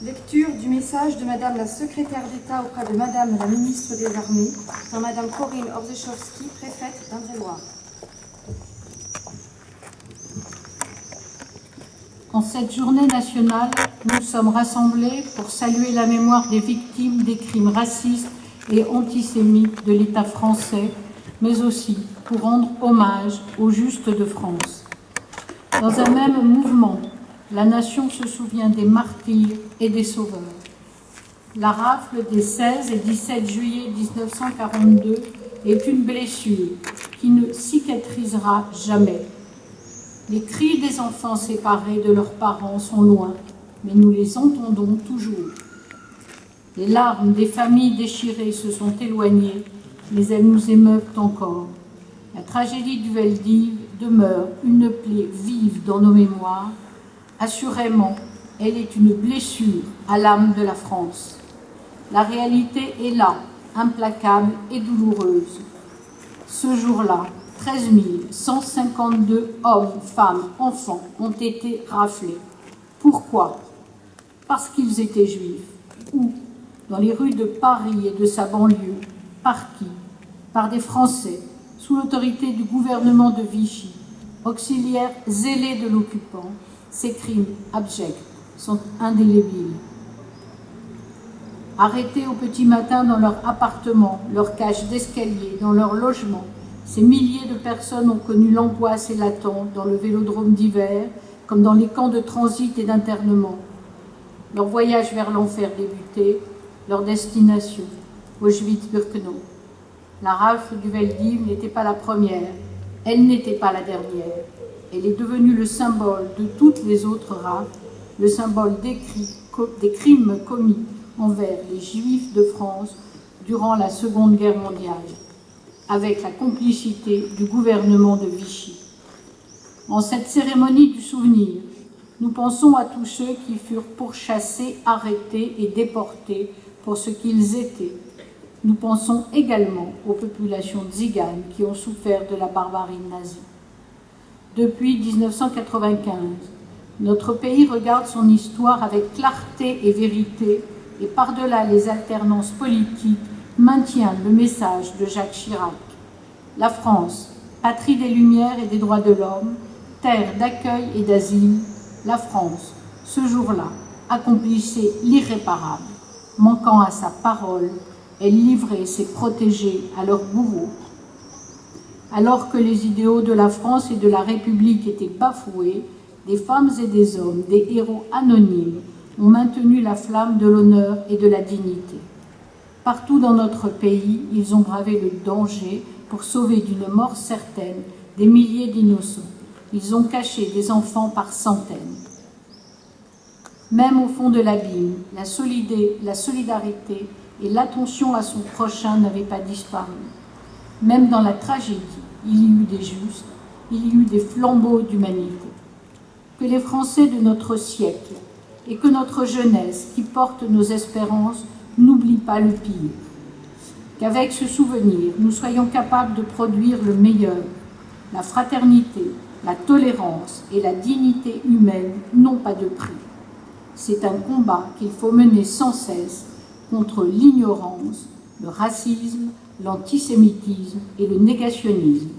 Lecture du message de Madame la Secrétaire d'État auprès de Madame la Ministre des Armées par Madame Corinne Orzechowski, préfète d'Indre-et-Loire. En cette journée nationale, nous sommes rassemblés pour saluer la mémoire des victimes des crimes racistes et antisémites de l'État français, mais aussi pour rendre hommage aux Justes de France. Dans un même mouvement, la nation se souvient des martyrs et des sauveurs. La rafle des 16 et 17 juillet 1942 est une blessure qui ne cicatrisera jamais. Les cris des enfants séparés de leurs parents sont loin, mais nous les entendons toujours. Les larmes des familles déchirées se sont éloignées, mais elles nous émeuvent encore. La tragédie du Veldiv demeure une plaie vive dans nos mémoires. Assurément, elle est une blessure à l'âme de la France. La réalité est là, implacable et douloureuse. Ce jour-là, 13 152 hommes, femmes, enfants ont été raflés. Pourquoi? Parce qu'ils étaient juifs. Où? Dans les rues de Paris et de sa banlieue. Par qui? Par des Français, sous l'autorité du gouvernement de Vichy, auxiliaires zélés de l'occupant. Ces crimes abjects sont indélébiles. Arrêtés au petit matin dans leur appartement, leur cage d'escalier, dans leur logement, ces milliers de personnes ont connu l'angoisse et l'attente dans le vélodrome d'hiver, comme dans les camps de transit et d'internement. Leur voyage vers l'enfer débutait, leur destination, Auschwitz-Birkenau. La rafle du Veldiv n'était pas la première, elle n'était pas la dernière. Elle est devenue le symbole de toutes les autres rafles, le symbole des crimes commis envers les Juifs de France durant la Seconde Guerre mondiale, avec la complicité du gouvernement de Vichy. En cette cérémonie du souvenir, nous pensons à tous ceux qui furent pourchassés, arrêtés et déportés pour ce qu'ils étaient. Nous pensons également aux populations tziganes qui ont souffert de la barbarie nazie. Depuis 1995, notre pays regarde son histoire avec clarté et vérité et par-delà les alternances politiques, maintient le message de Jacques Chirac. La France, patrie des Lumières et des droits de l'homme, terre d'accueil et d'asile, la France, ce jour-là, accomplissait l'irréparable. Manquant à sa parole, elle livrait ses protégés à leurs bourreaux. Alors que les idéaux de la France et de la République étaient bafoués, des femmes et des hommes, des héros anonymes, ont maintenu la flamme de l'honneur et de la dignité. Partout dans notre pays, ils ont bravé le danger pour sauver d'une mort certaine des milliers d'innocents. Ils ont caché des enfants par centaines. Même au fond de l'abîme, la solidarité et l'attention à son prochain n'avaient pas disparu. Même dans la tragédie, il y eut des justes, il y eut des flambeaux d'humanité. Que les Français de notre siècle et que notre jeunesse qui porte nos espérances n'oublient pas le pire. Qu'avec ce souvenir, nous soyons capables de produire le meilleur. La fraternité, la tolérance et la dignité humaine n'ont pas de prix. C'est un combat qu'il faut mener sans cesse contre l'ignorance, le racisme, l'antisémitisme et le négationnisme.